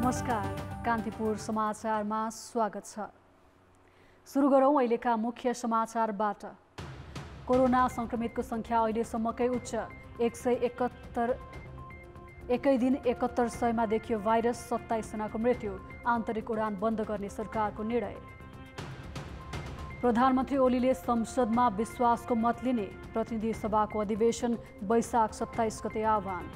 नमस्कार, कान्तिपुर समाचारमा स्वागत छ। सुरु गरौँ अहिलेका मुख्य समाचारबाट। कोरोना संक्रमितको संख्या अहिलेसम्मकै उच्च 171। एकै दिन 7100मा देखियो भाइरस, 27 जनाको मृत्यु। आन्तरिक उडान बन्द गर्ने सरकारको निर्णय। प्रधानमन्त्री ओलीले संसदमा विश्वासको मत लिने। प्रतिनिधि सभाको अधिवेशन वैशाख 27 गते आह्वान।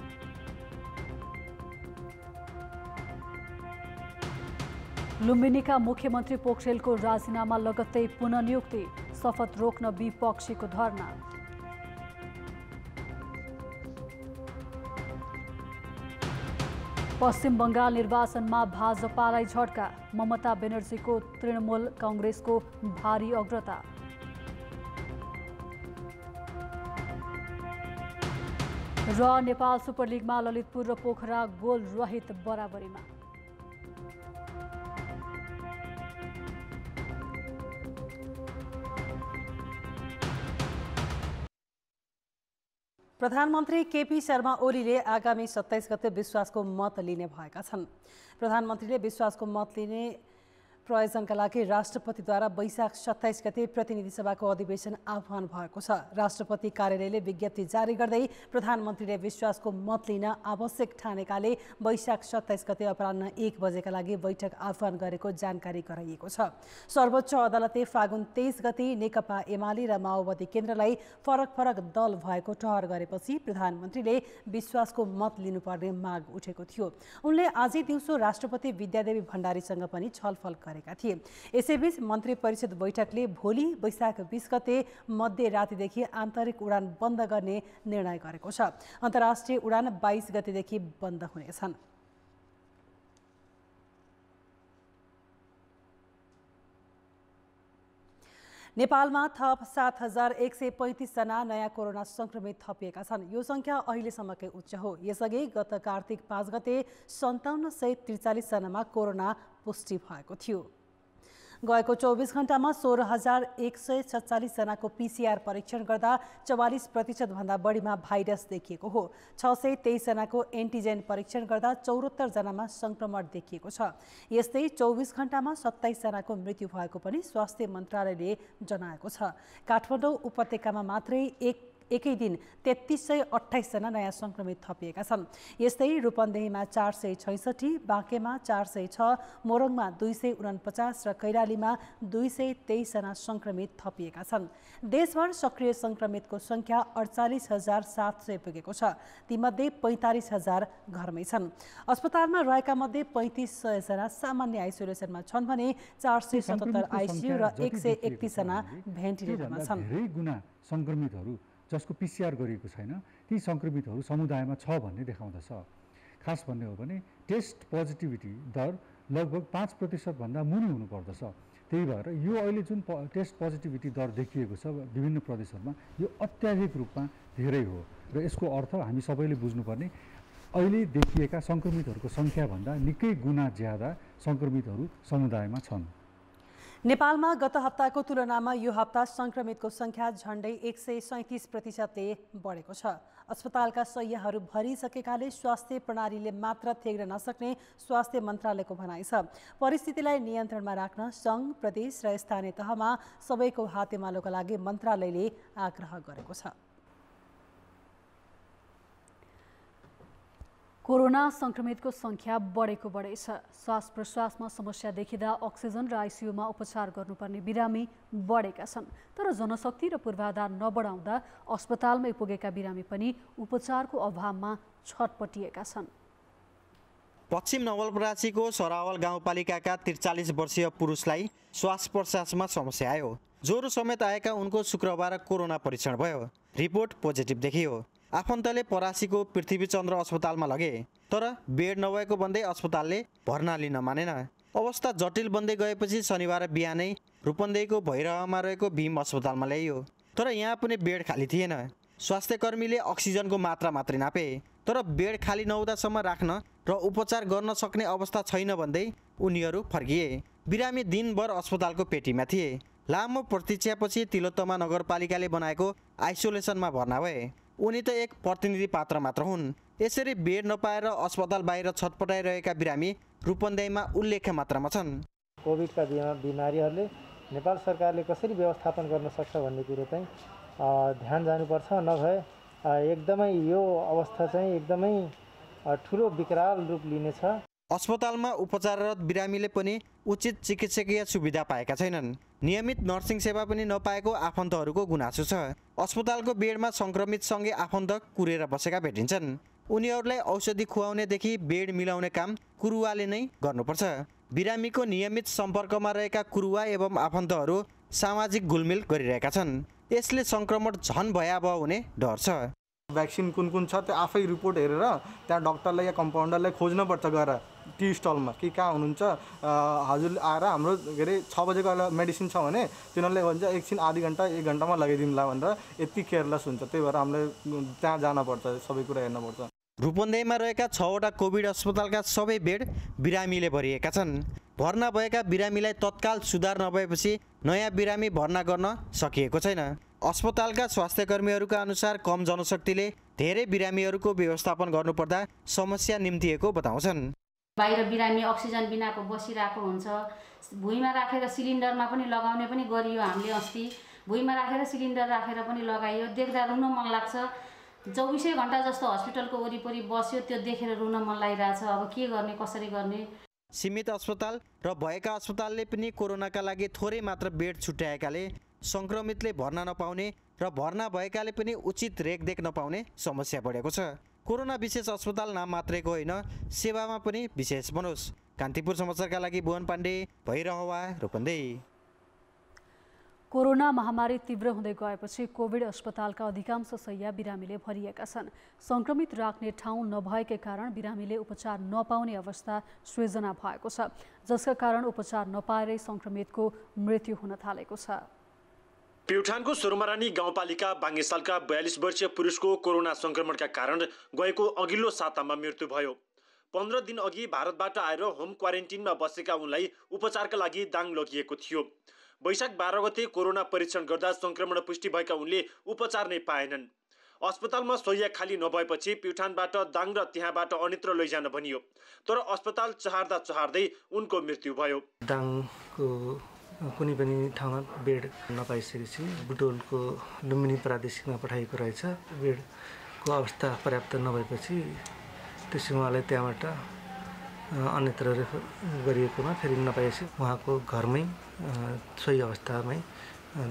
लुम्बिनीका मुख्यमन्त्री पोखरेलको राजीनामा लगत्तै पुननियुक्ति। शपथ रोक्न विपक्षीको धरना। पश्चिम बंगाल निर्वाचनमा भाजपालाई झट्का। ममता बेनर्जीको तृणमूल कांग्रेसको भारी अग्रता। र नेपाल सुपर लिगमा ललितपुर र पोखरा गोल रहित बराबरीमा। प्रधानमन्त्री केपी शर्मा ओलीले आगामी 27 गते विश्वासको मत लिने भएका छन्। प्रधानमन्त्रीले विश्वासको मत लिने प्रयोजनका लागि राष्ट्रपतिद्वारा वैशाख 27 गते प्रतिनिधि सभाको अधिवेशन आह्वान भएको छ। राष्ट्रपति कार्यालयले विज्ञप्ति जारी गर्दै प्रधानमन्त्रीले विश्वासको मत लिन आवश्यक ठानेकाले वैशाख 27 गते अपराह्न 1 बजेका लागि बैठक आह्वान गरेको जानकारी गराइएको छ। सर्वोच्च अदालतले फागुन 23 गते नेकपा एमाले र माओवादी केन्द्रलाई फरक दल भएको ठहर गरेपछि प्रधानमन्त्रीले विश्वासको मत लिनुपर्ने माग उठेको थियो। उनले आजै दिउँसो राष्ट्रपति विद्यादेवी भण्डारीसँग पनि छलफल गरेका थिए। यसैबीच मन्त्री परिषद बैठकले भोलि वैशाख 20 गते मध्यरातिदेखि आन्तरिक उडान बन्द गर्ने निर्णय गरेको छ। अन्तर्राष्ट्रिय उडान 22 गतेदेखि बन्द हुनेछन्। नेपालमा थप 7135 जना नयाँ कोरोना संक्रमित थपिएका छन्। यो संख्या अहिलेसम्मकै उच्च हो। यसअघि गत कार्तिक 5 गते 5743 जनामा कोरोना पुष्टि भएको थियो। गएको 24 घण्टामा 16147 जनाको पीसीआर परीक्षण गर्दा 44% भन्दा बढीमा भाइरस देखिएको हो। 623 जनाको एन्टिजेन परीक्षण गर्दा 74 जनामा संक्रमण देखिएको छ। यस्तै 24 घण्टामा 27 जनाको मृत्यु भएको पनि स्वास्थ्य मन्त्रालयले जनाएको छ। काठमाडौँ उपत्यकामा मात्रै एकै दिन 3328 जना नयाँ संक्रमित थपिएका छन्। यस्तै रूपन्देहीमा 466, बाँकेमा 406, मोरङमा 249 र कैलालीमा 223 जना संक्रमित थपिएका छन्। देशभर सक्रिय संक्रमितको संख्या 48700 पुगेको छ। तीमध्ये 45000 घरमै छन्। अस्पतालमा रहेका मध्ये 3500 जना सामान्य आइसोलेसनमा छन् भने 477 आइसियु र 131 जना भेन्टिलेटरमा छन्। जसको पीसीआर गरिएको छैन, ती संक्रमितहरू समुदायमा छ भन्ने देखाउँदछ। खास भन्ने हो भने टेस्ट पोजिटिभिटी दर लगभग 5% भन्दा मुनि हुनुपर्दछ। त्यही भएर यो अहिले जुन टेस्ट पोजिटिभिटी दर देखिएको छ विभिन्न प्रदेशहरूमा, यो अत्याधिक रूपमा धेरै हो र यसको अर्थ हामी सबैले बुझ्नुपर्ने अहिले देखिएका संक्रमितहरूको संख्याभन्दा निकै गुणा ज्यादा संक्रमितहरू समुदायमा छन्। नेपालमा गत हप्ताको तुलनामा यो हप्ता संक्रमितको संख्या झण्डै 137% बढेको छ। अस्पतालका शय्याहरू भरिसकेकाले स्वास्थ्य प्रणालीले मात्र थेग्न नसक्ने स्वास्थ्य मन्त्रालयको भनाइ छ। परिस्थितिलाई नियन्त्रणमा राख्न सङ्घ, प्रदेश र स्थानीय तहमा सबैको हातेमालोका लागि मन्त्रालयले आग्रह गरेको छ। कोरोना संक्रमितको संख्या बढेको बढै छ। श्वास प्रश्वासमा समस्या देखिँदा अक्सिजन र आइसियुमा उपचार गर्नुपर्ने बिरामी बढेका छन्। तर जनशक्ति र पूर्वाधार नबढाउँदा अस्पतालमै पुगेका बिरामी पनि उपचारको अभावमा छटपटिएका छन्। पश्चिम नवलपरासीको सरावल गाउँपालिकाका 43 वर्षीय पुरुषलाई श्वास प्रश्वासमा समस्या आयो। ज्वरो समेत आएका उनको शुक्रबार कोरोना परीक्षण भयो। रिपोर्ट पोजिटिभ देखियो। आफन्तले परासीको पृथ्वीचन्द्र अस्पतालमा लगे, तर बेड नभएको भन्दै अस्पतालले भर्ना लिन मानेन। अवस्था जटिल बन्दै गएपछि शनिबार बिहानै रूपन्देहीको भैरहमा रहेको भीम अस्पतालमा ल्याइयो, तर यहाँ पनि बेड खाली थिएन। स्वास्थ्यकर्मीले अक्सिजनको मात्रा मात्रै नापे, तर बेड खाली नहुँदासम्म राख्न र उपचार गर्न सक्ने अवस्था छैन भन्दै उनीहरू फर्किए। बिरामी दिनभर अस्पतालको पेटीमा थिए। लामो प्रतीक्षापछि तिलोत्तमा नगरपालिकाले बनाएको आइसोलेसनमा भर्ना भए। उनी त एक प्रतिनिधि पात्र मात्र हुन्। यसरी बेड नपाएर अस्पताल बाहिर छटपटाइरहेका बिरामी रूपन्देहीमा उल्लेख्य मात्रामा छन्। कोभिडका बिमारीहरूले नेपाल सरकारले कसरी व्यवस्थापन गर्न सक्छ भन्ने कुरो चाहिँ ध्यान जानुपर्छ। नभए एकदमै यो अवस्था चाहिँ एकदमै ठुलो विकराल रूप लिनेछ। अस्पतालमा उपचाररत बिरामीले पनि उचित चिकित्सकीय सुविधा पाएका छैनन्। नियमित नर्सिङ सेवा पनि नपाएको आफन्तहरूको गुनासो छ। अस्पतालको बेडमा सङ्क्रमितसँगै आफन्त कुरेर बसेका भेटिन्छन्। उनीहरूलाई औषधि खुवाउनेदेखि बेड मिलाउने काम कुरुवाले नै गर्नुपर्छ। बिरामीको नियमित सम्पर्कमा रहेका कुरुवा एवं आफन्तहरू सामाजिक घुलमिल गरिरहेका छन्। यसले सङ्क्रमण झन भयावह हुने डर छ। भ्याक्सिन कुन छ त्यो आफै रिपोर्ट हेरेर त्यहाँ डक्टरलाई या कम्पाउन्डरलाई खोज्नुपर्छ गएर टी स्टलमा कि कहाँ हुनुहुन्छ हजुर आएर हाम्रो के अरे 6 बजेको मेडिसिन छ भने तिनीहरूले भन्छ एकछिन आधी घन्टा 1 घन्टामा लगाइदिउँला भनेर यति केयरलेस हुन्छ। त्यही भएर हामीले त्यहाँ जानुपर्छ, सबै कुरा हेर्नुपर्छ। रूपन्देहीमा रहेका 6वटा कोभिड अस्पतालका सबै बेड बिरामीले भरिएका छन्। भर्ना भएका बिरामीलाई तत्काल सुधार नभएपछि नयाँ बिरामी भर्ना गर्न सकिएको छैन। अस्पतालका स्वास्थ्यकर्मीहरूका अनुसार कम जनशक्तिले धेरै बिरामीहरूको व्यवस्थापन गर्नुपर्दा समस्या निम्तिएको बताउँछन्। बाहिर बिरामी अक्सिजन बिनाको बसिरहेको हुन्छ। भुइँमा राखेर सिलिन्डरमा पनि लगाउने पनि गरियो हामीले। अस्ति भुइँमा राखेर सिलिन्डर राखेर पनि लगाइयो। देख्दा रुन मन लाग्छ। 24 घण्टा जस्तो हस्पिटलको वरिपरि बस्यो, त्यो देखेर रुन मन लागिरहेछ। अब के गर्ने, कसरी गर्ने। सीमित अस्पताल र भएका अस्पतालले पनि कोरोनाका लागि थोरै मात्र बेड छुट्याएकाले सङ्क्रमितले भर्ना नपाउने र भर्ना भएकाले पनि उचित रेखदेख नपाउने समस्या बढेको छ। कोरोना विशेष अस्पताल नाम मात्रैको होइन, सेवामा पनि विशेष बनोस्। कान्तिपुर समाचारका लागि भुवन पाण्डे, भैरहवा, रूपन्देही। कोरोना महामारी तीव्र हुँदै गएपछि कोभिड अस्पतालका अधिकांश शैय्या बिरामीले भरिएका छन्। सङ्क्रमित राख्ने ठाउँ नभएकै कारण बिरामीले उपचार नपाउने अवस्था सृजना भएको छ, जसका कारण उपचार नपाएरै सङ्क्रमितको मृत्यु हुन थालेको छ। प्युठानको सोरमारानी गाउँपालिका बाङ्गेसालका 42 वर्षीय पुरुषको कोरोना सङ्क्रमणका कारण गएको अघिल्लो सातामा मृत्यु भयो। 15 दिन अघि भारतबाट आएर होम क्वारेन्टिनमा बसेका उनलाई उपचारका लागि दाङ लगिएको थियो। वैशाख 12 गते कोरोना परीक्षण गर्दा सङ्क्रमण पुष्टि भएका उनले उपचार नै पाएनन्। अस्पतालमा शैय्या खाली नभएपछि प्युठानबाट दाङ र त्यहाँबाट अन्यत्र लैजान भनियो, तर अस्पताल चहार्दै उनको मृत्यु भयो। दाङको कुनै पनि ठाउँमा बेड नपाइसकेपछि बुटोलको लुम्बिनी प्रादेशिकमा पठाइएको रहेछ। बेडको अवस्था पर्याप्त नभएपछि त्यसै उहाँलाई त्यहाँबाट अन्यत्र रेफर गरिएकोमा फेरि नपाएपछि उहाँको घरमै सोही अवस्थामै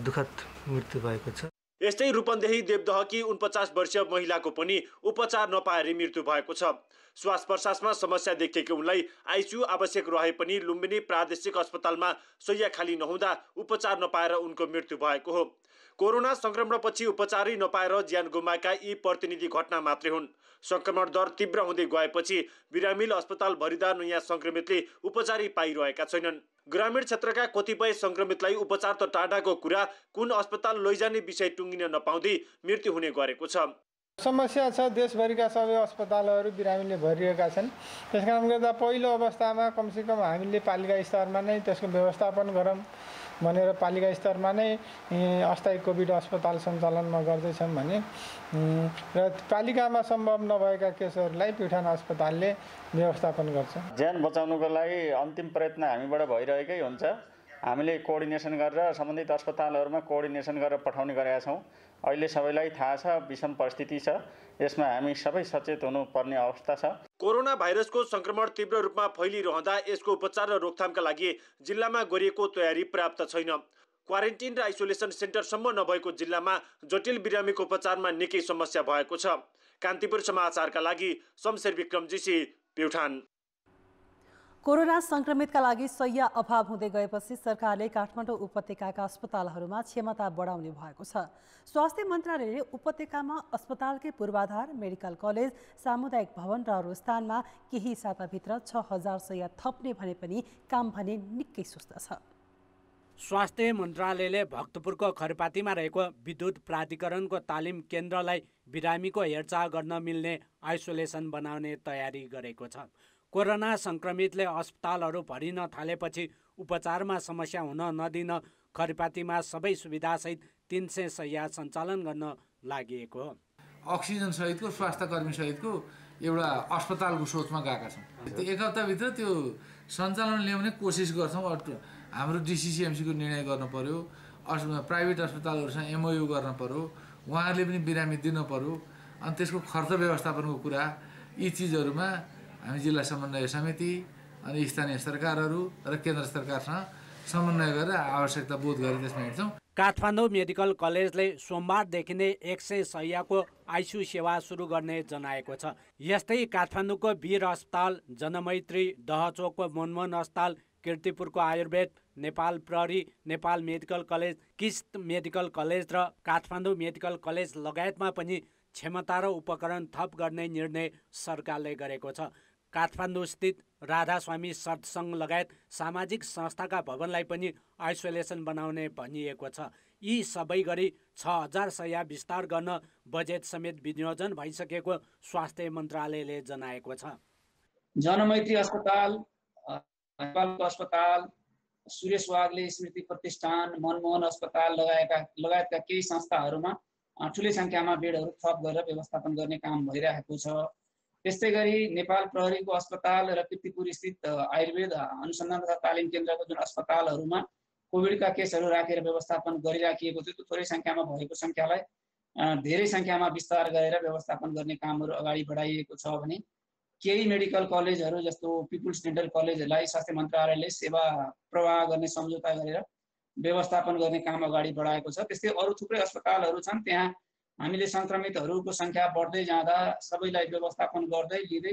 दुःखद मृत्यु भएको छ। यस्तै रूपन्देही देवदहकी 49 वर्षीय महिलाको पनि उपचार नपाएर मृत्यु भएको छ। श्वास प्रश्वासमा समस्या देखिएको उनलाई आइसियु आवश्यक रहे पनि लुम्बिनी प्रादेशिक अस्पतालमा शैय्या खाली नहुँदा उपचार नपाएर उनको मृत्यु भएको हो। कोरोना सङ्क्रमणपछि उपचारै नपाएर ज्यान गुमाएका यी प्रतिनिधि घटना मात्रै हुन्। सङ्क्रमण दर तीव्र हुँदै गएपछि बिरामीले अस्पताल भरिदा नयाँ सङ्क्रमितले उपचारै पाइरहेका छैनन्। ग्रामीण क्षेत्रका कतिपय सङ्क्रमितलाई उपचार त टाढाको कुरा, कुन अस्पताल लैजाने विषय टुङ्गिन नपाउँदै मृत्यु हुने गरेको छ। समस्या छ। देशभरिका सबै अस्पतालहरू बिरामीले भरिएका छन्। त्यसकारण गर्दा पहिलो अवस्थामा कमसेकम हामीले पालिका स्तरमा नै त्यसको व्यवस्थापन गरौँ भनेर पालिका स्तरमा नै अस्थायी कोभिड अस्पताल सञ्चालनमा गर्दैछौँ भने र पालिकामा सम्भव नभएका केसहरूलाई प्युठान अस्पतालले व्यवस्थापन गर्छ। ज्यान बचाउनुको लागि अन्तिम प्रयत्न हामीबाट भइरहेकै हुन्छ। हामीले कोअर्डिनेसन गरेर सम्बन्धित अस्पतालहरूमा कोअर्डिनेसन गरेर पठाउने गरेका छौँ। अहिले सबैलाई थाहा छ विषम परिस्थिति छ, यसमा हामी सबै सचेत हुनुपर्ने अवस्था छ। कोरोना भाइरसको सङ्क्रमण तीव्र रूपमा फैलिरहँदा यसको उपचार र रोकथामका लागि जिल्लामा गरिएको तयारी पर्याप्त छैन। क्वारेन्टिन र आइसोलेसन सेन्टरसम्म नभएको जिल्लामा जटिल बिरामीको उपचारमा निकै समस्या भएको छ। कान्तिपुर समाचारका लागि शमशेर विक्रमजीसी, प्युठान। कोरोना सङ्क्रमितका लागि शैय्या अभाव हुँदै गएपछि सरकारले काठमाडौँ उपत्यकाका अस्पतालहरूमा क्षमता बढाउने भएको छ। स्वास्थ्य मन्त्रालयले उपत्यकामा अस्पतालकै पूर्वाधार, मेडिकल कलेज, सामुदायिक भवन र अरू स्थानमा केही साताभित्र 6000 शैय्या थप्ने भने पनि काम भने निकै सुस्त छ। स्वास्थ्य मन्त्रालयले भक्तपुरको खरपातीमा रहेको विद्युत प्राधिकरणको तालिम केन्द्रलाई बिरामीको हेरचाह गर्न मिल्ने आइसोलेसन बनाउने तयारी गरेको छ। कोरोना सङ्क्रमितले अस्पतालहरू भरिन थालेपछि उपचारमा समस्या हुन नदिन खरपातीमा सबै सुविधासहित 300 शैय्या सञ्चालन गर्न लागि हो। अक्सिजन सहितको स्वास्थ्यकर्मी सहितको एउटा अस्पतालको सोचमा गएका छौँ। त्यो एक हप्ताभित्र त्यो सञ्चालन ल्याउने कोसिस गर्छौँ। हाम्रो डिसिसिएमसीको निर्णय गर्नु पर्यो, प्राइभेट अस्पतालहरूसँग MOU गर्न पर्यो, उहाँहरूले पनि बिरामी दिनु पर्यो। अनि त्यसको खर्च व्यवस्थापनको कुरा, यी चिजहरूमा हामी जिल्ला समन्वय समिति अनि स्थानीय सरकारहरू र केन्द्र सरकारसँग समन्वय गरेर आवश्यकता बोध गरेर त्यसमा हिँड्छौँ। काठमाडौँ मेडिकल कलेजले सोमबारदेखि नै 100 शय्याको आइसियु सेवा सुरु गर्ने जनाएको छ। यस्तै काठमाडौँको वीर अस्पताल, जनमैत्री, दहचोकको मनमोहन अस्पताल, कीर्तिपुरको आयुर्वेद, नेपाल प्रहरी, नेपाल मेडिकल कलेज, किस्त मेडिकल कलेज र काठमाडौँ मेडिकल कलेज लगायतमा पनि क्षमता र उपकरण थप गर्ने निर्णय सरकारले गरेको छ। काठमाडौँ स्थित राधास्वामी सत्सङ्ग लगायत सामाजिक संस्थाका भवनलाई पनि आइसोलेसन बनाउने भनिएको छ। यी सबै गरी 6000 शय्या विस्तार गर्न बजेट समेत विनियोजन भइसकेको स्वास्थ्य मन्त्रालयले जनाएको छ। जनमैत्री अस्पताल, नेपालको अस्पताल, सुरेश वाग्ले स्मृति प्रतिष्ठान, मनमोहन अस्पताल लगायतका केही संस्थाहरूमा ठुलै सङ्ख्यामा बेडहरू थप गरेर व्यवस्थापन गर्ने काम भइरहेको छ। त्यस्तै गरी नेपाल प्रहरीको अस्पताल र कीर्तिपुर स्थित आयुर्वेद अनुसन्धान तथा तालिम केन्द्रको जुन अस्पतालहरूमा कोभिडका केसहरू राखेर व्यवस्थापन गरिराखिएको थियो, त्यो थोरै सङ्ख्यामा भएको सङ्ख्यालाई धेरै सङ्ख्यामा विस्तार गरेर व्यवस्थापन गर्ने कामहरू अगाडि बढाइएको छ भने केही मेडिकल कलेजहरू जस्तो पिपुल्स डेन्टल कलेजहरूलाई स्वास्थ्य मन्त्रालयले सेवा प्रवाह गर्ने सम्झौता गरेर व्यवस्थापन गर्ने काम अगाडि बढाएको छ। त्यस्तै अरू थुप्रै अस्पतालहरू छन्, त्यहाँ हामीले सङ्क्रमितहरूको सङ्ख्या बढ्दै जाँदा सबैलाई व्यवस्थापन गर्दै लिँदै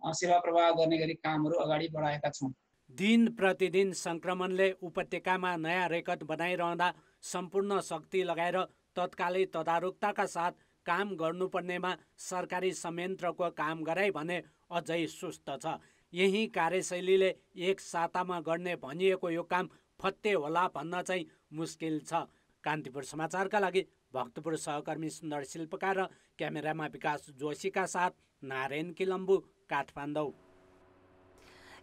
सेवा प्रवाह गर्ने गरी कामहरू अगाडि बढाएका छौँ। दिन प्रतिदिन सङ्क्रमणले उपत्यकामा नयाँ रेकर्ड बनाइरहँदा सम्पूर्ण शक्ति लगाएर तत्कालै तदारुकताका साथ काम गर्नुपर्नेमा सरकारी संयन्त्रको काम गराइ भने अझै सुस्त छ। यही कार्यशैलीले एक सातामा गर्ने भनिएको यो काम फत्ते होला भन्न चाहिँ मुस्किल छ। कान्तिपुर समाचारका लागि भक्तपुर सहकर्मी सुन्दर शिल्पकार र क्यामेरामा विकास जोशीका साथ नारायण किलम्बु, काठमाडौँ।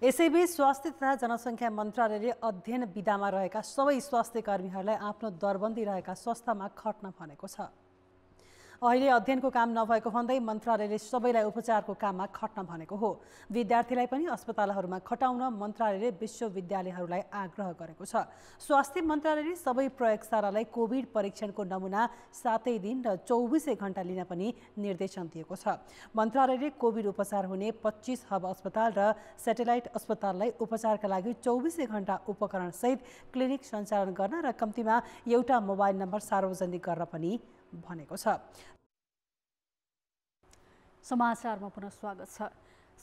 यसैबीच स्वास्थ्य तथा जनसङ्ख्या मन्त्रालयले अध्ययन विधामा रहेका सबै स्वास्थ्य कर्मीहरूलाई आफ्नो दरबन्दी रहेका संस्थामा खट्न भनेको छ। अहिले अध्ययनको काम नभएको भन्दै मन्त्रालयले सबैलाई उपचारको काममा खट्न भनेको हो। विद्यार्थीलाई पनि अस्पतालहरूमा खटाउन मन्त्रालयले विश्वविद्यालयहरूलाई आग्रह गरेको छ। स्वास्थ्य मन्त्रालयले सबै प्रयोगशालालाई कोभिड परीक्षणको नमुना 7 दिन र 24 घण्टा लिन पनि निर्देशन दिएको छ। मन्त्रालयले कोभिड उपचार हुने 25 हब अस्पताल र सेटेलाइट अस्पताललाई उपचारका लागि 24 घण्टा उपकरणसहित क्लिनिक सञ्चालन गर्न र कम्तीमा एउटा मोबाइल नम्बर सार्वजनिक गर्न पनि भनेको छ। समाचारमा पुनः स्वागत छ।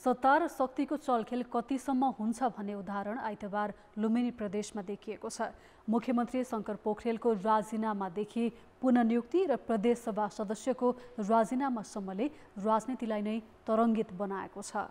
सत्ता र शक्तिको चलखेल कतिसम्म हुन्छ भन्ने उदाहरण आइतबार लुम्बिनी प्रदेशमा देखिएको छ। मुख्यमन्त्री शङ्कर पोखरेलको राजीनामादेखि पुननियुक्ति र प्रदेशसभा सदस्यको राजीनामासम्मले राजनीतिलाई नै तरङ्गित बनाएको छ।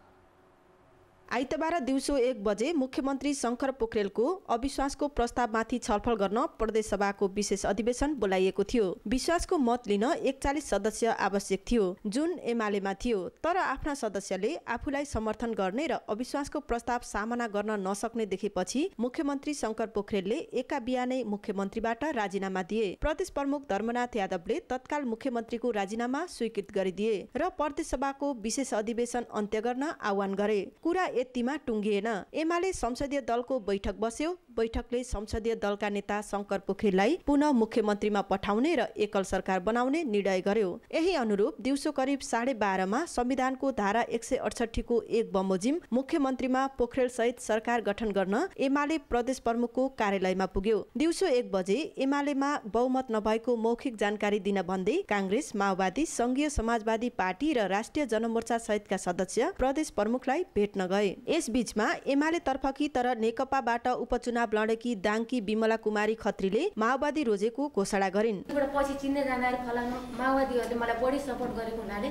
आइतबार दिउँसो 1 बजे मुख्यमन्त्री शङ्कर पोखरेलको अविश्वासको प्रस्तावमाथि छलफल गर्न प्रदेशसभाको विशेष अधिवेशन बोलाइएको थियो। विश्वासको मत लिन 41 सदस्य आवश्यक थियो, जुन एमालेमा थियो। तर आफ्ना सदस्यले आफूलाई समर्थन गर्ने र अविश्वासको प्रस्ताव सामना गर्न नसक्ने देखेपछि मुख्यमन्त्री शङ्कर पोखरेलले एका बिहानै मुख्यमन्त्रीबाट राजीनामा दिए। प्रदेश प्रमुख धर्मनाथ यादवले तत्काल मुख्यमन्त्रीको राजीनामा स्वीकृत गरिदिए र प्रदेशसभाको विशेष अधिवेशन अन्त्य गर्न आह्वान गरे। कुरा यतिमा टुङ्गिएन। एमाले संसदीय दलको बैठक बस्यो। बैठकले संसदीय दलका नेता शङ्कर पोखरेललाई पुनः मुख्यमन्त्रीमा पठाउने र एकल सरकार बनाउने निर्णय गर्यो। यही अनुरूप दिउँसो करिब 12:30 मा संविधानको धारा 168 को 1 बमोजिम मुख्यमन्त्रीमा पोखरेल सहित सरकार गठन गर्न एमाले प्रदेश प्रमुखको कार्यालयमा पुग्यो। दिउँसो 1 बजे एमालेमा बहुमत नभएको मौखिक जानकारी दिन भन्दै काङ्ग्रेस, माओवादी, संघीय समाजवादी पार्टी र राष्ट्रिय जनमोर्चा सहितका सदस्य प्रदेश प्रमुखलाई भेट्न गए। यसबीचमा एमाले तर्फकी तर नेकपाबाट उपचुनाव लडेकी दाङकी बिमला कुमारी खत्रीले माओवादी रोजेको घोषणा गरिन्। पछि चिन्ने जाँदा फलानु माओवादीहरूले मलाई बढी सपोर्ट गरेको हुनाले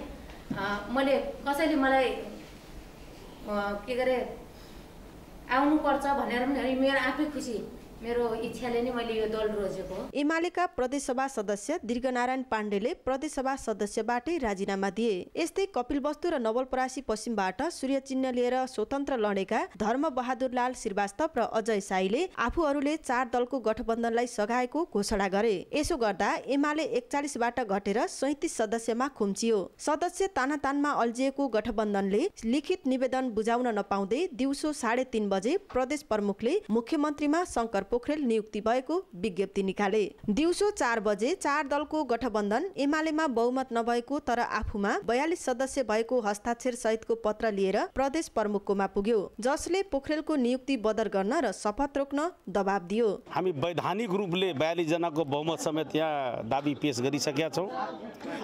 मैले कसैले मलाई के गरे आउनु पर्छ भनेर पनि मेरो आफै खुसी मेरो इच्छाले नै मैले यो दल रोजेको हो। एमालेका प्रदेशसभा सदस्य दीर्घनारायण पाण्डेले प्रदेशसभा सदस्यबाटै राजीनामा दिए। यस्तै कपिलवस्तु र नवलपरासी पश्चिमबाट सूर्य चिन्ह लिएर स्वतन्त्र लडेका धर्मबहादुर लाल श्रीवास्तव र अजय साईले आफूहरूले 4 दलको गठबन्धनलाई सघाएको घोषणा गरे। यसो गर्दा एमाले 41बाट घटेर 37 सदस्यमा खुम्चियो। सदस्य तानातानमा अल्झिएको गठबन्धनले लिखित निवेदन बुझाउन नपाउँदै दिउँसो 3:30 बजे प्रदेश प्रमुखले मुख्यमन्त्रीमा शंकर पोखरेल नियुक्ति भएको विज्ञप्ति निकाले। दिउँसो 4 बजे 4 दलको गठबन्धन एमालेमा बहुमत नभएको तर आफूमा 42 सदस्य भएको हस्ताक्षर सहितको पत्र लिएर प्रदेश प्रमुखकोमा पुग्यो, जसले पोखरेलको नियुक्ति बदर गर्न र शपथ रोक्न दबाब दियो। हामी वैधानिक रूपले 42 जनाको बहुमत समेत यहाँ दाबी पेश गरिसकेका छौं।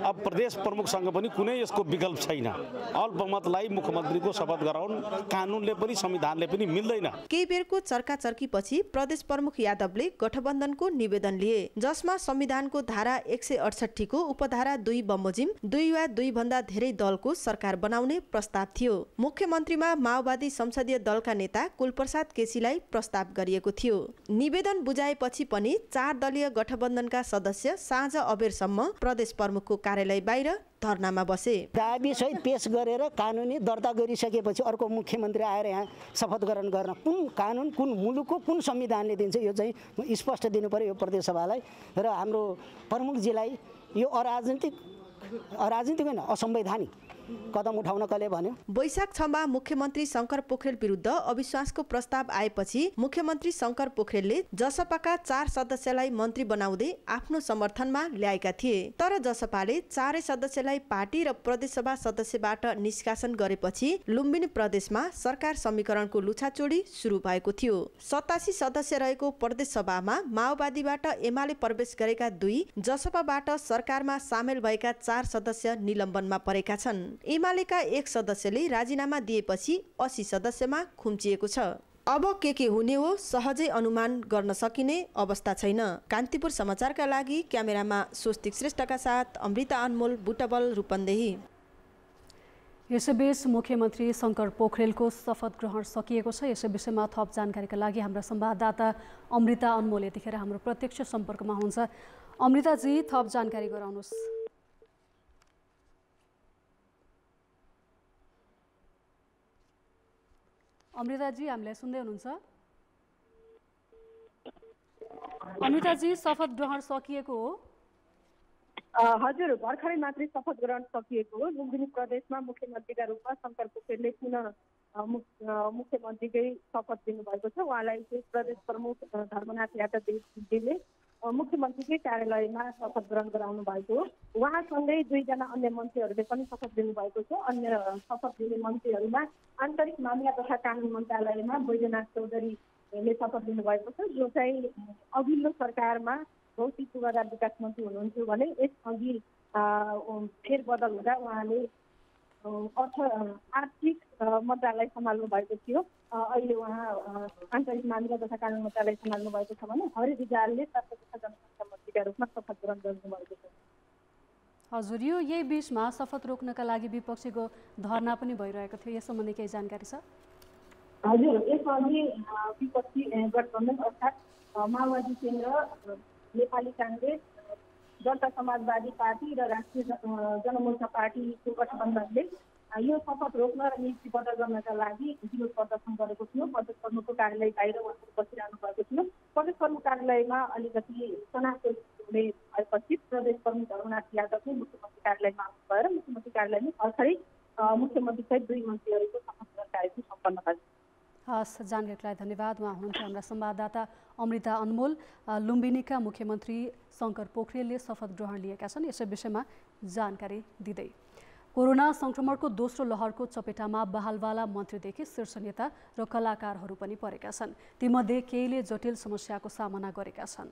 अब प्रदेश प्रमुखसँग पनि कुनै यसको विकल्प छैन। अल्पमतलाई मुख्यमन्त्रीको शपथ गराउन कानुनले पनि संविधानले पनि मिल्दैन। केही बेरको चर्काचर्कीपछि प्रदेश प्रमुख यादवले गठबन्धनको निवेदन लिए, जसमा संविधानको धारा 168 को उपधारा 2 बमोजिम 2 वा 2 भन्दा धेरै दलको सरकार बनाउने प्रस्ताव थियो। मुख्यमन्त्रीमा माओवादी संसदीय दलका नेता कुलप्रसाद केसीलाई प्रस्ताव गरिएको थियो। निवेदन बुझाएपछि पनि 4 दलीय गठबन्धनका सदस्य साँझ अबेरसम्म प्रदेश प्रमुखको कार्यालय बाहिर धरनामा बसे। दाबी सहित पेश गरेर कानुनी दर्ता गरिसकेपछि अर्को मुख्यमन्त्री आएर यहाँ शपथ ग्रहण गर्न कुन कानुन, कुन मुलुकको कुन संविधानले दिन्छ, यो चाहिँ स्पष्ट दिनु पर्यो यो प्रदेश सभालाई र हाम्रो प्रमुखजीलाई। यो अराजनीतिक होइन, असंवैधानिक कदम उठाउन कले भन्यो। वैशाख 6 मा मुख्यमन्त्री शंकर पोखरेल विरुद्ध अविश्वासको प्रस्ताव आएपछि मुख्यमन्त्री शंकर पोखरेलले जसपाका 4 सदस्यलाई मन्त्री बनाउँदै आफ्नो समर्थनमा ल्याएका थिए। तर जसपाले 4 सदस्यलाई पार्टी र प्रदेशसभा सदस्यबाट निष्कासन गरेपछि लुम्बिनी प्रदेशमा सरकार समीकरणको लुछाचोडी सुरु भएको थियो। 87 सदस्य रहेको प्रदेश सभामा माओवादीबाट एमाले प्रवेश गरेका 2, जसपाबाट सरकारमा सामेल भएका 4 सदस्य निलम्बनमा परेका छन्। एमालेका 1 सदस्यले राजीनामा दिएपछि 80 सदस्यमा खुम्चिएको छ। अब के हुने हो सहजै अनुमान गर्न सकिने अवस्था छैन। कान्तिपुर समाचारका लागि क्यामेरामा स्वस्तिक श्रेष्ठका साथ अमृता अनमोल, बुटबल, रूपन्देही। यसैबीच मुख्यमन्त्री शंकर पोखरेलको शपथ ग्रहण सकिएको छ। यसै विषयमा थप जानकारीका लागि हाम्रा संवाददाता अमृता अनमोल यतिखेर हाम्रो प्रत्यक्ष सम्पर्कमा हुन्छ। अमृताजी, थप जानकारी गराउनुहोस्। अमृताजी, हामीलाई सुन्दै हुनुहुन्छ? अमृताजी, शपथ ग्रहण सकिएको हो? हजुर, भर्खरै मात्रै शपथ ग्रहण सकिएको हो। लुम्बिनी प्रदेशमा मुख्यमन्त्रीका रूपमा शंकर पोखरेलले पुनः मुख्यमन्त्रीकै शपथ दिनुभएको छ। उहाँलाई प्रदेश प्रमुख धर्मनाथ यादवले मुख्यमन्त्रीकै कार्यालयमा शपथ ग्रहण गराउनु भएको हो। उहाँसँगै 2 जना अन्य मन्त्रीहरूले पनि शपथ दिनुभएको छ। अन्य शपथ दिने मन्त्रीहरूमा आन्तरिक मामिला तथा कानुन मन्त्रालयमा बैजनाथ चौधरीले शपथ दिनुभएको छ, जो चाहिँ अघिल्लो सरकारमा भौतिक पूर्वाधार विकास मन्त्री हुनुहुन्थ्यो भने यसअघि फेरबदल हुँदा उहाँले आर्थिक मन्त्रालय सम्हाल्नु भएको थियो। अहिले उहाँ आन्तरिक मामिला तथा कानुन मन्त्रालय सम्हाल्नु भएको छ भने हरि रिजालले स्वास्थ्य तथा जनसङ्ख्या मन्त्रीका रूपमा शपथ ग्रहण गर्नुभएको छ। हजुर, यही बीचमा शपथ रोक्नका लागि विपक्षीको धरना पनि भइरहेको थियो, यस सम्बन्धी केही जानकारी छ? हजुर, यसअघि विपक्षी गठबन्धन अर्थात् माओवादी केन्द्र, नेपाली काङ्ग्रेस, जनता समाजवादी पार्टी र राष्ट्रिय जनमोर्चा पार्टीको गठबन्धनले यो शपथ रोक्न र नियुक्ति बदल गर्नका लागि विरोध प्रदर्शन गरेको थियो। प्रदेश प्रमुखको कार्यालय बाहिर उहाँहरू बसिरहनु भएको थियो। प्रदेश प्रमुख कार्यालयमा अलिकति तनाव भएपछि प्रदेश प्रमुख धर्मनाथ यादवले मुख्यमन्त्री कार्यालयमा आउनुभयो र मुख्यमन्त्री कार्यालयमा भर्खरै मुख्यमन्त्रीसहित 2 मन्त्रीहरूको शपथ ग्रहण कार्यक्रम सम्पन्न भयो। हस्, जानकारीका लागि धन्यवाद। उहाँ हुनुहुन्थ्यो हाम्रा संवाददाता अमृता अनमोल। लुम्बिनीका मुख्यमन्त्री शंकर पोखरेलले शपथ ग्रहण लिएका छन्, यसै विषयमा जानकारी दिँदै। कोरोना संक्रमणको दोस्रो लहरको चपेटामा बहालवाला मन्त्रीदेखि शीर्ष नेता र कलाकारहरू पनि परेका छन्। तीमध्ये केहीले जटिल समस्याको सामना गरेका छन्।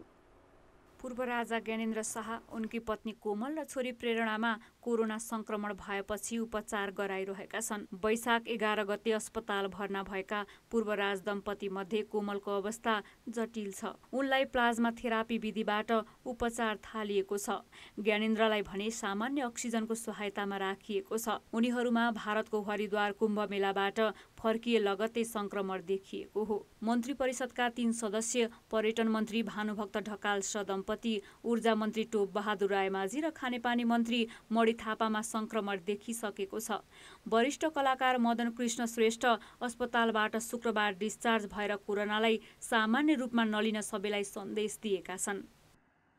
पूर्व राजा ज्ञानेन्द्र शाह, उनकी पत्नी कोमल र छोरी प्रेरणामा कोरोना संक्रमण भएपछि उपचार गराइरहेका छन्। वैशाख 11 गते अस्पताल भर्ना भएका पूर्व राज दम्पति मध्ये कोमलको अवस्था जटिल छ। उनलाई प्लाज्मा थेरापी विधिबाट उपचार थालिएको छ। ज्ञानेन्द्रलाई भने सामान्य अक्सिजनको सहायतामा राखिएको छ। उनीहरूमा भारतको हरिद्वार कुम्भ मेलाबाट फर्किए लगत्तै संक्रमण देखिएको हो। मन्त्री परिषदका 3 सदस्य, पर्यटन मन्त्री भानुभक्त ढकाल दम्पति, ऊर्जा मन्त्री टोप बहादुर रायमाझी र खानेपानी मन्त्री मणि थापामा संक्रमण देखिसकेको छ। वरिष्ठ कलाकार मदन कृष्ण श्रेष्ठ अस्पतालबाट शुक्रबार डिस्चार्ज भएर कोरोनालाई सामान्य रूपमा नलिन सबैलाई सन्देश दिएका छन्।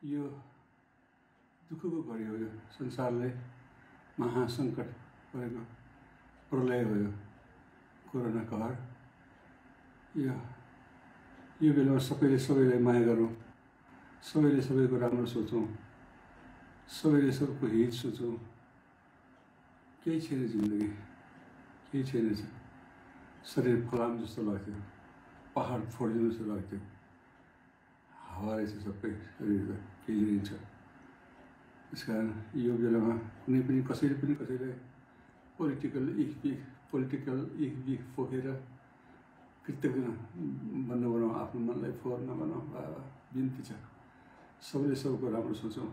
यो दुःखको घडी हो, यो संसारले महासङ्कट परेको प्रलय हो, यो कोरोना कहर। यो बेलामा सबैले सबैलाई माया गरौँ, सबैले सबैको राम्रो सोचौँ, सबैले सबैको हित सोचौँ। केही छैन जिन्दगी, केही छैन। शरीर फलाम जस्तो लाग्थ्यो, पहाड फोडिदिनु जस्तो लाग्थ्यो। हावा रहेछ सबै शरीरको, केही रहन्छ। त्यस कारण यो बेलामा कुनै पनि कसैले पनि कसैलाई पोलिटिकल इख बिख पोखेर कृतज्ञ नबनाऊ, आफ्नो मनलाई फोहोर नबनाऊ। बिन्ती छ, सबैले सबैको राम्रो सोचौँ।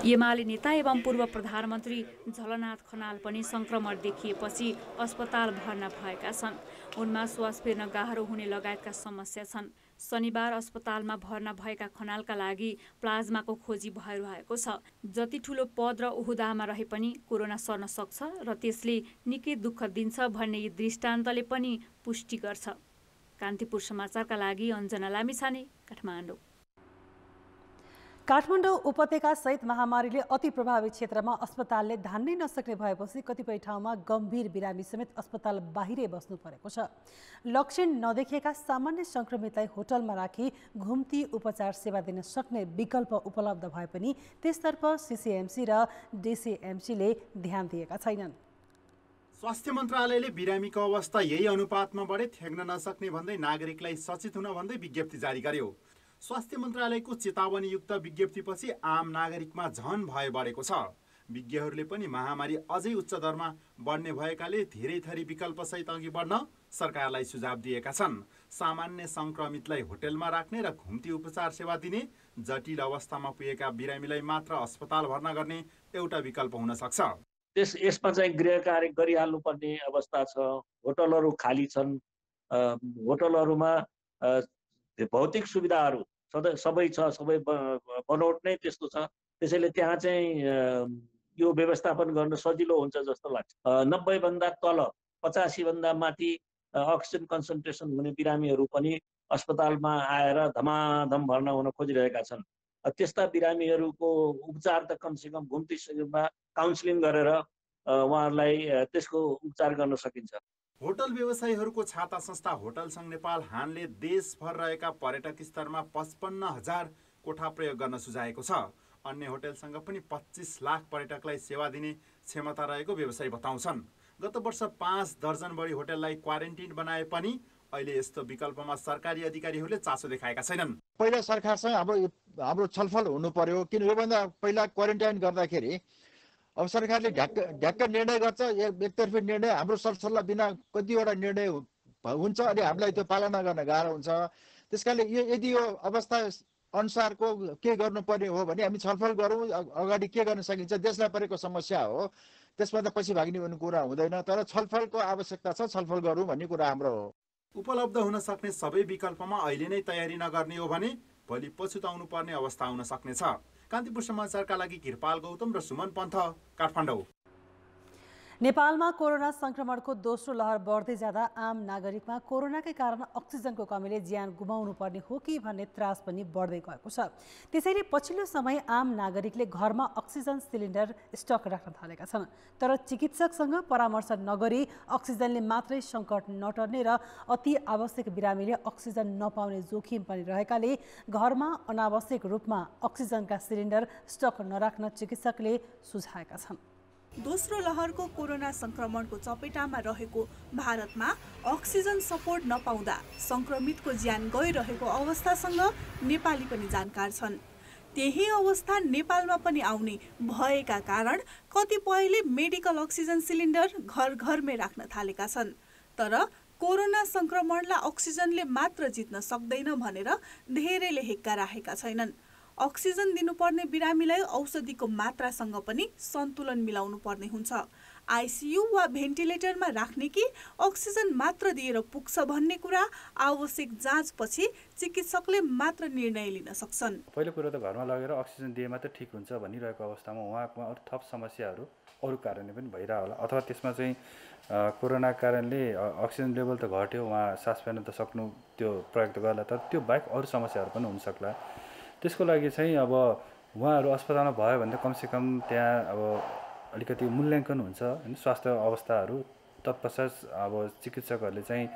एमाले नेता एवं पूर्व प्रधानमन्त्री झलनाथ खनाल पनि संक्रमण देखिएपछि अस्पताल भर्ना भएका छन्। उनमा श्वास फेर्न गाह्रो हुने लगायतका समस्या छन्। शनिबार अस्पतालमा भर्ना भएका खनालका लागि प्लाज्माको खोजी भइरहेको छ। जति ठुलो पद र ओहदामा रहे पनि कोरोना सर्न सक्छ र त्यसले निकै दुःख दिन्छ भन्ने यी दृष्टान्तले पनि पुष्टि गर्छ। कान्तिपुर समाचारका लागि अञ्जना लामिछाने, काठमाडौँ। काठमाडौँ उपत्यका सहित महामारीले अति प्रभावित क्षेत्रमा अस्पतालले धान्नै नसक्ने भएपछि कतिपय ठाउँमा गम्भीर बिरामी समेत अस्पताल बाहिरै बस्नु परेको छ। लक्षण नदेखिएका सामान्य संक्रमितलाई होटलमा राखी घुम्ती उपचार सेवा दिन सक्ने विकल्प उपलब्ध भए पनि त्यसतर्फ सीसीएमसी र डीसीएमसीले ध्यान दिएका छैनन्। स्वास्थ्य मन्त्रालयले बिरामीको अवस्था यही अनुपातमा बढे थ्याक्न नसक्ने भन्दै नागरिकलाई सचेत हुन भन्दै विज्ञप्ति जारी गर्यो। स्वास्थ्य मन्त्रालयको चेतावनीयुक्त विज्ञप्तिपछि आम नागरिकमा झन भय बढेको छ। विज्ञहरूले पनि महामारी अझै उच्च दरमा बढ्ने भएकाले धेरै थरी विकल्पसहित अघि बढ्न सरकारलाई सुझाव दिएका छन्। सामान्य संक्रमितलाई होटलमा राख्ने र घुम्ती उपचार सेवा दिने, जटिल अवस्थामा पुगेका बिरामीलाई मात्र अस्पताल भर्ना गर्ने एउटा विकल्प हुन सक्छ। यसमा चाहिँ गृह कार्य गरिहाल्नुपर्ने अवस्था छ। होटलहरू खाली छन्। होटलहरूमा भौतिक सुविधाहरू सबै छ, सबै बनोट नै त्यस्तो छ। त्यसैले त्यहाँ चाहिँ यो व्यवस्थापन गर्न सजिलो हुन्छ जस्तो लाग्छ। 90 भन्दा तल, 85 भन्दा माथि अक्सिजन कन्सन्ट्रेसन हुने बिरामीहरू पनि अस्पतालमा आएर धमाधम भर्ना हुन खोजिरहेका छन्। त्यस्ता बिरामीहरूको उपचार त कमसेकम घुम्ती शिविरमा काउन्सिलिङ गरेर उहाँहरूलाई त्यसको उपचार गर्न सकिन्छ। होटल व्यवसायीहरूको छाता संस्था होटल संघ नेपाल हानले देशभर रहेका पर्यटक स्तरमा 55,000 कोठा प्रयोग गर्न सुझाएको छ। अन्य होटलसँग पनि 25 लाख पर्यटकलाई सेवा दिने क्षमता रहेको व्यवसायी बताउँछन्। गत वर्ष 5 दर्जन बढी होटललाई क्वारेन्टिन बनाए पनि अहिले यस्तो विकल्पमा सरकारी अधिकारीहरूले चासो देखाएका छैनन्। पहिला सरकारसँग हाम्रो छलफल हुनु पर्यो, किन योभन्दा पहिला क्वारेन्टाइन गर्दाखेरि अब सरकारले ढ्याक्क निर्णय गर्छ, एकतर्फी निर्णय, हाम्रो सरसल्लाह बिना कतिवटा निर्णय हुन्छ अनि हामीलाई त्यो पालना गर्न गाह्रो हुन्छ। त्यसकारणले यदि यो अवस्था अनुसारको के गर्नुपर्ने हो भने हामी छलफल गरौँ, अगाडि के गर्न सकिन्छ। देशलाई परेको समस्या हो, त्यसमा त पछि भाग्ने भन्ने कुरा हुँदैन, तर छलफलको आवश्यकता छ, छलफल गरौँ भन्ने कुरा हाम्रो हो। उपलब्ध हुन सक्ने सबै विकल्पमा अहिले नै तयारी नगर्ने हो भने भोलि पछुताउनु पर्ने अवस्था हुन सक्नेछ। कान्तिपुर समाचारका लागि कृपाल गौतम र सुमन पन्थ, काठमाडौँ। नेपालमा कोरोना संक्रमणको दोस्रो लहर बढ्दै जाँदा आम नागरिकमा कोरोनाकै कारण अक्सिजनको कमीले ज्यान गुमाउनु पर्ने हो कि भन्ने त्रास पनि बढ्दै गएको छ। त्यसैले पछिल्लो समय आम नागरिकले घरमा अक्सिजन सिलिन्डर स्टक राख्न थालेका छन्। तर चिकित्सकसँग परामर्श नगरी अक्सिजनले मात्रै सङ्कट नटर्ने र अति आवश्यक बिरामीले अक्सिजन नपाउने जोखिम पनि रहेकाले घरमा अनावश्यक रूपमा अक्सिजनका सिलिन्डर स्टक नराख्न चिकित्सकले सुझाएका छन्। दोस्रो लहरको कोरोना संक्रमणको चपेटामा रहेको भारतमा अक्सिजन सपोर्ट नपाउँदा संक्रमितको ज्यान गइरहेको अवस्थासँग नेपाली पनि जानकार छन्। त्यही अवस्था नेपालमा पनि आउने भएका कारण कतिपयले मेडिकल अक्सिजन सिलिन्डर घर घरमै राख्न थालेका छन्। तर कोरोना संक्रमणलाई अक्सिजनले मात्र जित्न सक्दैन भनेर धेरैले हेक्का राखेका छैनन्। अक्सिजन दिनुपर्ने बिरामीलाई औषधिको मात्रासँग पनि सन्तुलन मिलाउनु पर्ने हुन्छ। आइसियु वा भेन्टिलेटरमा राख्ने कि अक्सिजन मात्र दिएर पुग्छ भन्ने कुरा आवश्यक जाँचपछि चिकित्सकले मात्र निर्णय लिन सक्छन्। पहिलो कुरो त घरमा लगेर अक्सिजन दिए मात्र ठिक हुन्छ भनिरहेको अवस्थामा उहाँकोमा अरू थप समस्याहरू अरू कारणले पनि भइरह होला, अथवा त्यसमा चाहिँ कोरोना कारणले अक्सिजन लेभल त घट्यो, उहाँ सास फेर्न त सक्नु त्यो प्रयोग त गर्ला, तर त्यो बाहेक अरू समस्याहरू पनि हुनसक्ला। त्यसको लागि चाहिँ अब उहाँहरू अस्पतालमा भयो भने त कमसेकम त्यहाँ अब अलिकति मूल्याङ्कन हुन्छ होइन, स्वास्थ्य अवस्थाहरू। तत्पश्चात अब चिकित्सकहरूले चाहिँ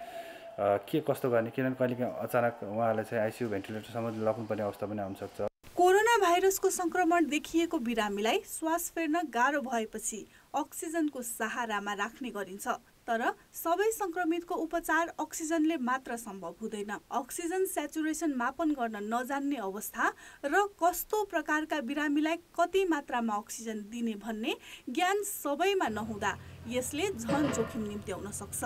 के कस्तो गर्ने, किनभने कहिले अचानक उहाँलाई चाहिँ आइसियु भेन्टिलेटरसम्म लग्नुपर्ने अवस्था पनि आउनसक्छ। कोरोना भाइरसको संक्रमण देखिएको बिरामीलाई श्वास फेर्न गाह्रो भएपछि अक्सिजनको सहारामा राख्ने गरिन्छ। तर सबै संक्रमितको उपचार अक्सिजनले मात्र सम्भव हुँदैन। अक्सिजन स्याचुरेसन मापन गर्न नजान्ने अवस्था र कस्तो प्रकारका बिरामीलाई कति मात्रामा अक्सिजन दिने भन्ने ज्ञान सबैमा नहुँदा यसले झन जोखिम निम्त्याउन सक्छ।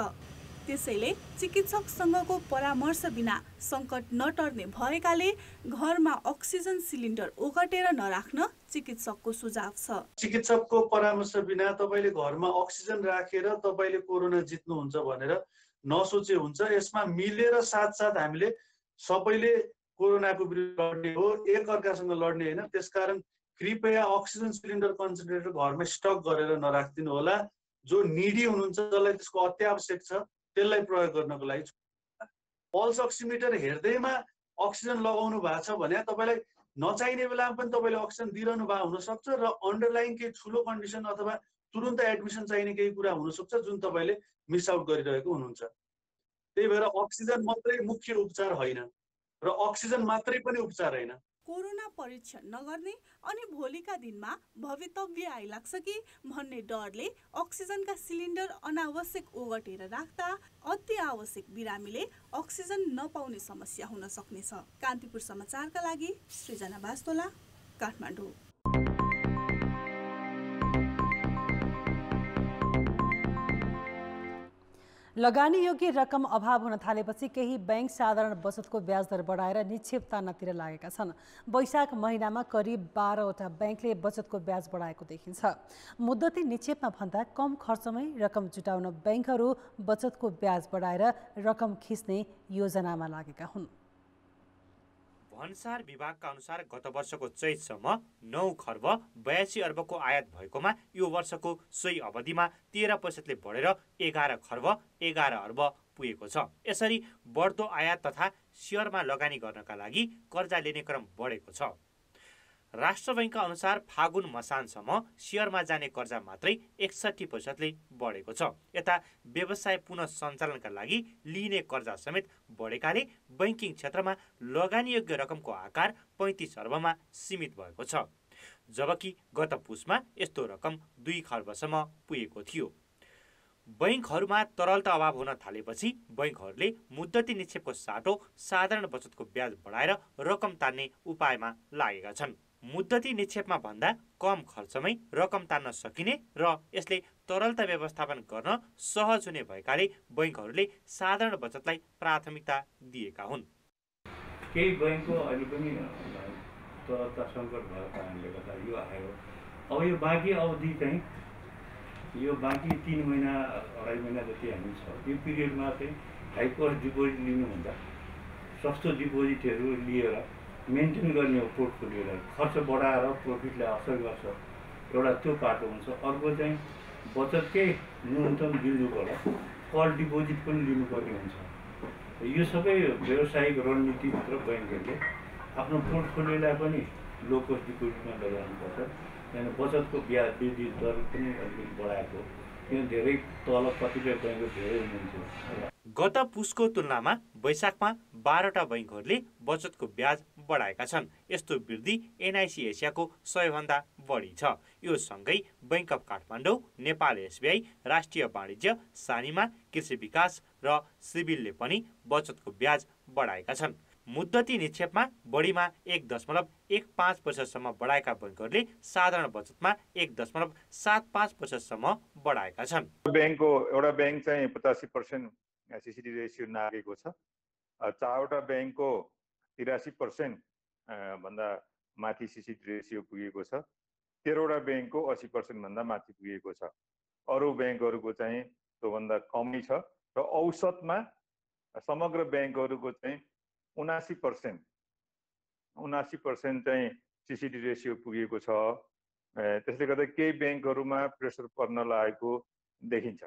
त्यसैले चिकित्सकसँगको परामर्श बिना सङ्कट नटर्ने भएकाले घरमा अक्सिजन सिलिन्डर ओगटेर नराख्न चिकित्सकको सुझाव छ। चिकित्सकको परामर्श बिना तपाईले घरमा अक्सिजन राखेर तपाईले कोरोना जित्नुहुन्छ भनेर नसोचे हुन्छ। यसमा मिलेर साथसाथ हामीले सबैले कोरोनाको विरुद्ध लड्ने हो, एक अर्कासँग लड्ने होइन। त्यसकारण कृपया अक्सिजन सिलिन्डर कन्सन्ट्रेटर घरमा स्टक गरेर नराखिदिनु होला। जो निडी हुनुहुन्छ, जसलाई त्यसको अत्यावश्यक छ, त्यसलाई प्रयोग गर्नको लागि। पल्स अक्सिमिटर हेर्दैमा अक्सिजन लगाउनु भएको छ भने तपाईलाई नचाहिने बेलामा पनि तपाईले अक्सिजन दिइरहनु भएको हुनसक्छ र अन्डरलाइन केही ठुलो कन्डिसन अथवा तुरुन्त एडमिसन चाहिने केही कुरा हुनसक्छ जुन तपाईले मिस आउट गरिरहेको हुनुहुन्छ। त्यही भएर अक्सिजन मात्रै मुख्य उपचार होइन र अक्सिजन मात्रै पनि उपचार होइन। कोरोना परीक्षण नगर्ने अनि भोलिका दिनमा भवितव्य आइलाग्छ कि भन्ने डरले अक्सिजनका सिलिन्डर अनावश्यक ओगटेर राख्दा अति आवश्यक बिरामीले अक्सिजन नपाउने समस्या हुन सक्नेछ। कान्तिपुर समाचारका लागि सृजना बास्तोला, काठमाडौँ। लगानी योग्य रकम अभाव हुन थालेपछि केही बैंक साधारण बचतको ब्याज दर बढाएर निक्षेप तान्नतिर लागेका छन्। वैशाख महिनामा करिब 12वटा बैंकले बचतको ब्याज बढाएको देखिन्छ। मुद्दती निक्षेपमा भन्दा कम खर्चमै रकम जुटाउन बैंकहरू बचतको ब्याज बढाएर रकम खिच्ने योजनामा लागेका हुन्। भन्सार विभागका अनुसार गत वर्षको चैतसम्म 9 खर्ब 82 अर्बको आयात भएकोमा यो वर्षको सोही अवधिमा 13%ले बढेर 11 खर्ब 11 अर्ब पुगेको छ। यसरी बढ्दो आयात तथा शेयरमा लगानी गर्नका लागि कर्जा लिने क्रम बढेको छ। राष्ट्र बैंकका अनुसार फागुन मसानसम्म शेयरमा जाने कर्जा मात्रै 61%ले बढेको छ। यता व्यवसाय पुनः सञ्चालनका लागि लिइने कर्जा समेत बढेकाले बैंकिङ क्षेत्रमा लगानीयोग्य रकमको आकार 35 अर्बमा सीमित भएको छ, जबकि गत पुसमा यस्तो रकम 2 खर्बसम्म पुगेको थियो। बैंकहरूमा तरलता अभाव हुन थालेपछि बैंकहरूले मुद्दती निक्षेपको साटो साधारण बचतको ब्याज बढाएर रकम तान्ने उपायमा लागेका छन्। मुद्दती निक्षेपमा भन्दा कम खर्चमै रकम तान्न सकिने र यसले तरलता व्यवस्थापन गर्न सहज हुने भएकाले बैंकहरूले साधारण बचतलाई प्राथमिकता दिएका हुन्। केही बैंकको अहिले पनि तरलता सङ्कट भएको कारणले गर्दा यो आयो। अब यो बाँकी अवधि चाहिँ यो बाँकी 3 महिना 2.5 महिना जति हामी छ, यो पिरियडमा चाहिँ हाई कस्ट डिपोजिट लिनुभन्दा सस्तो डिपोजिटहरू लिएर मेन्टेन गर्ने हो पोर्टफोलियोलाई। खर्च बढाएर प्रफिटलाई असर गर्छ, एउटा त्यो पाटो हुन्छ। अर्को चाहिँ बचतकै न्यूनतम बिन्दुबाट कल डिपोजिट पनि लिनुपर्ने हुन्छ। यो सबै व्यावसायिक रणनीतिभित्र बैंकहरूले आफ्नो पोर्टफोलियोलाई पनि लो कस्ट डिपोजिटमा लगाउनुपर्छ। किनभने बचतको ब्याज वृद्धि दर पनि अलिकति बढाएको, किन धेरै तल कतिपय बैंकहरू धेरै हुनुहुन्छ। गत पुसको तुलनामा वैशाखमा 12वटा बैंकहरूले बचतको ब्याज बढाएका छन्। यस्तो वृद्धि एनआइसी एसियाको सबैभन्दा बढी छ। यो सँगै bank of Kathmandu, Nepal SBI, राष्ट्रिय वाणिज्य, सानिमा, कृषि विकास र सिभिलले पनि बचतको ब्याज बढाएका छन्। मुद्दती निक्षेपमा बढीमा 1.15% बढाएका बैंकहरूले साधारण बचतमा 1.75% बढाएका छन्। एउटा बैंक चाहिँ 85% सीसीडी रेसियो नागेको छ। 4वटा बैंकको 83% भन्दा माथि सीसीडी रेसियो पुगेको छ। 13वटा बैंकको 80% भन्दा माथि पुगेको छ। अरू बैंकहरूको चाहिँ त्योभन्दा कमै छ र औसतमा समग्र बैंकहरूको चाहिँ 79% चाहिँ सीसीडी रेसियो पुगेको छ। त्यसले गर्दा केही बैंकहरूमा प्रेसर पर्न लागेको देखिन्छ।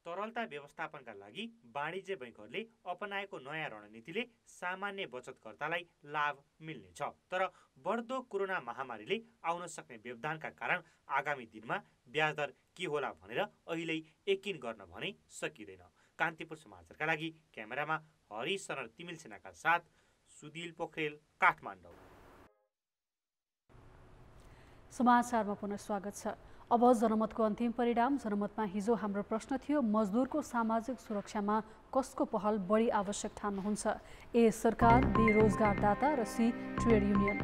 तरलता व्यवस्थापनका लागि वाणिज्य बैंकहरूले अपनाएको नयाँ रणनीतिले सामान्य बचतकर्तालाई लाभ मिल्नेछ। तर बढ्दो कोरोना महामारीले आउन सक्ने व्यवधानका कारण आगामी दिनमा ब्याज दर के होला भनेर अहिले यकिन गर्न भने सकिँदैन। कान्तिपुर समाचारका लागि क्यामेरामा हरि शरण तिमिल सेनाका साथ सुदिल पोखरेल, काठमाडौँ। समाचारमा पुनः स्वागत छ। अब जनमतको अन्तिम परिणाम। जनमतमा हिजो हाम्रो प्रश्न थियो, मजदुरको सामाजिक सुरक्षामा कसको पहल बढी आवश्यक ठान्नुहुन्छ? ए सरकार, बी रोजगारदाता र सी ट्रेड युनियन।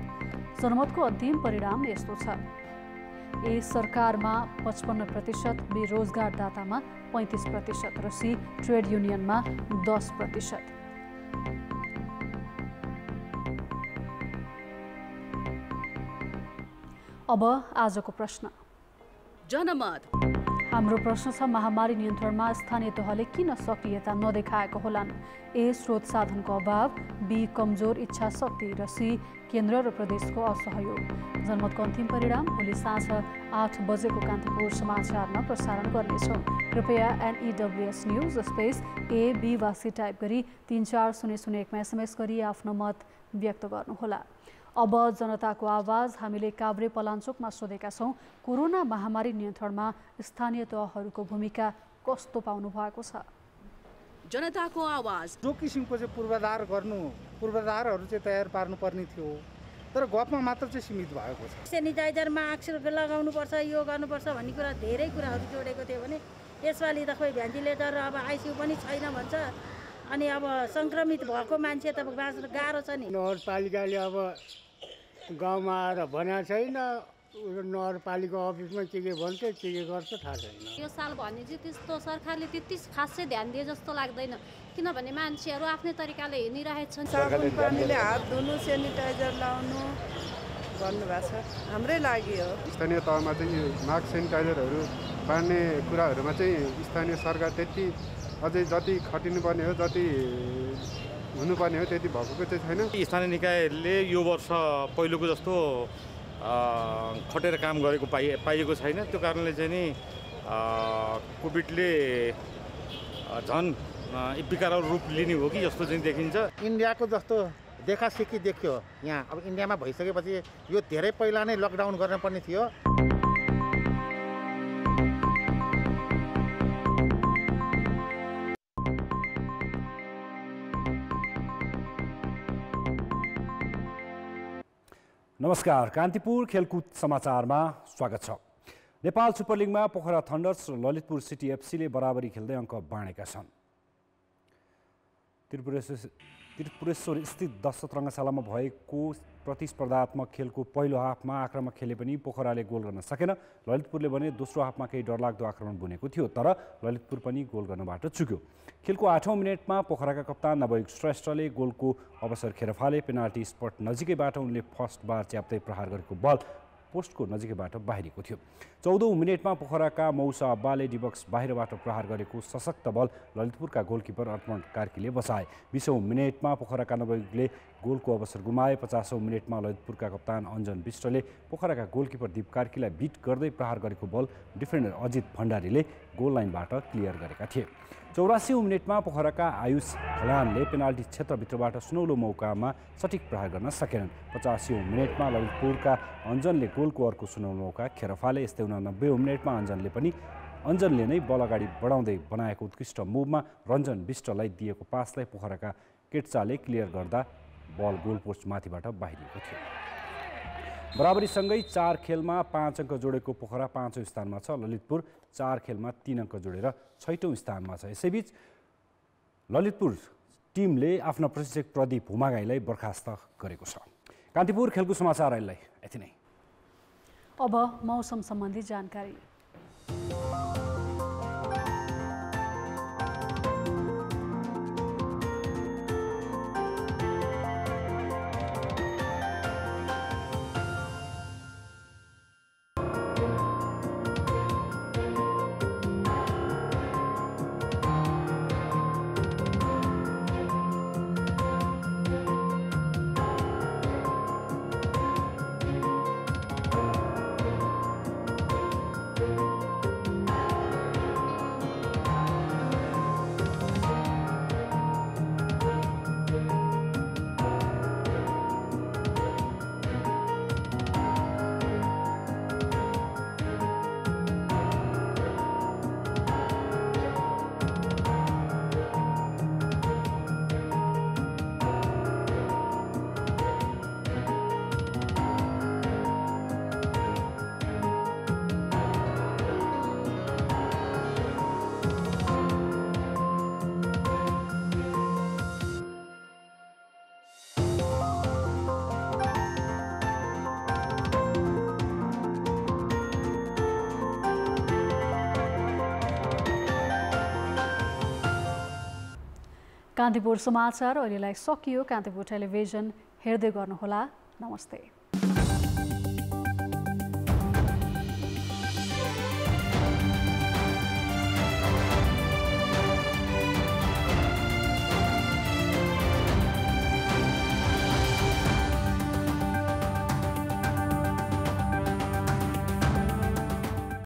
जनमतको अन्तिम परिणाम यस्तो छ। ए सरकारमा 55%, बी रोजगारदातामा 35% र सी ट्रेड युनियनमा 10%। अब आजको प्रश्न। जनमत हाम्रो प्रश्न छ, महामारी नियन्त्रणमा स्थानीय तहले किन सक्रियता नदेखाएको होलान्? ए स्रोत साधनको अभाव, बी कमजोर इच्छा शक्ति र सी केन्द्र र प्रदेशको असहयोग। जनमतको अन्तिम परिणाम भोलि साँझ 8 बजेको कान्तिपुर समाचारमा प्रसारण गर्नेछौँ। कृपया NEWS न्युज स्पेस AB वा सी टाइप गरी 34001मा SMS गरी आफ्नो मत व्यक्त गर्नुहोला। अब जनताको आवाज। हामीले काभ्रे पलाञ्चोकमा सोधेका छौँ, कोरोना महामारी नियन्त्रणमा स्थानीय तहहरूको भूमिका कस्तो पाउनु भएको छ? जनताको आवाज। जो किसिमको चाहिँ पूर्वाधारहरू चाहिँ तयार पार्नुपर्ने थियो, तर गफमा मात्र चाहिँ सीमित भएको छ। सेनिटाइजर, मास्क लगाउनुपर्छ, यो गर्नुपर्छ भन्ने कुरा धेरै कुराहरू जोडेको थियो भने यसपालि त खोइ भेन्टिलेटर, अब ICU पनि छैन भन्छ। अनि अब सङ्क्रमित भएको मान्छे त बाँच्न गाह्रो छ नि। नगरपालिकाले अब गाउँमा आएर भनेको छैन, नगरपालिका अफिसमा के भन्छ, के गर्छ थाहा छैन। यो साल भने चाहिँ त्यस्तो सरकारले त्यति खासै ध्यान दिए जस्तो लाग्दैन, किनभने मान्छेहरू आफ्नै तरिकाले हिँडिरहेका छन्। साबुन पानीले हात धुनु, सेनिटाइजर लाउनु भन्नुभएको छ, हाम्रै लागि हो। स्थानीय तहमा चाहिँ मास्क, सेनिटाइजरहरू बाँड्ने कुराहरूमा चाहिँ स्थानीय सरकार त्यति अझै जति खटिनुपर्ने हो, जति हुनुपर्ने हो त्यति भएको चाहिँ छैन। स्थानीय निकायले यो वर्ष पहिलोको जस्तो खटेर काम गरेको पाइएको छैन। त्यो कारणले चाहिँ नि कोभिडले झन् विकराल रूप लिने हो कि जस्तो चाहिँ देखिन्छ। इन्डियाको जस्तो देखासेखी देखियो यहाँ। अब इन्डियामा भइसकेपछि यो धेरै पहिला नै लकडाउन गर्नुपर्ने थियो। नमस्कार, कान्तिपुर खेलकुद समाचारमा स्वागत छ। नेपाल सुपर लिगमा पोखरा थन्डर्स र ललितपुर सिटी एफसीले बराबरी खेल्दै अङ्क बाँडेका छन्। त्रिपुरेश्वर स्थित 10 रङ्गशालामा भएको प्रतिस्पर्धात्मक खेलको पहिलो हाफमा आक्रमक खेले पनि पोखराले गोल गर्न सकेन। ललितपुरले भने दोस्रो हाफमा केही डरलाग्दो आक्रमण बुनेको थियो, तर ललितपुर पनि गोल गर्नबाट चुक्यो। खेलको 8औं मिनेटमा पोखराका कप्तान नवयुग श्रेष्ठले गोलको अवसर खेर फाले। पेनाल्टी स्पट नजिकैबाट उनले फर्स्ट बार च्याप्दै प्रहार गरेको बल पोस्टको नजिकैबाट बाहिरिएको थियो। 14औं मिनेटमा पोखराका मौसा अब्बाले डिबक्स बाहिरबाट प्रहार गरेको सशक्त बल ललितपुरका गोलकिपर अर्पण कार्कीले बचाए। 20औं मिनेटमा पोखराका नवयुगले गोलको अवसर गुमाए। 50औं मिनेटमा ललितपुरका कप्तान अञ्जन विष्टले पोखराका गोलकिपर दीप कार्कीलाई बिट गर्दै प्रहार गरेको बल डिफेन्डर अजित भण्डारीले गोल लाइनबाट क्लियर गरेका थिए। 84औं मिनेटमा पोखराका आयुष खलानले पेनाल्टी क्षेत्रभित्रबाट सुनौलो मौकामा सटिक प्रहार गर्न सकेनन्। 85औं मिनेटमा ललितपुरका अञ्जनले गोलको अर्को सुनौलो मौका खेर फाले। यस्तै 89औं मिनेटमा अञ्जनले नै बल अगाडि बढाउँदै बनाएको उत्कृष्ट मुभमा रञ्जन विष्टलाई दिएको पासलाई पोखराका केट्चाले क्लियर गर्दा बल गोलपोस्ट माथिबाट बाहिरिएको थियो। बराबरीसँगै 4 खेलमा 5 अङ्क जोडेको पोखरा 5औं स्थानमा छ। ललितपुर 4 खेलमा 3 अङ्क जोडेर 6औं स्थानमा छ। यसैबीच ललितपुर टिमले आफ्ना प्रशिक्षक प्रदीप हुमागाईलाई बर्खास्त गरेको छ। कान्तिपुर खेलकुद समाचार अहिलेलाई यति नै। अब मौसम सम्बन्धी जानकारी। कान्तिपुर समाचार अहिलेलाई सकियो। कान्तिपुर टेलिभिजन हेर्दै गर्नुहोला। नमस्ते।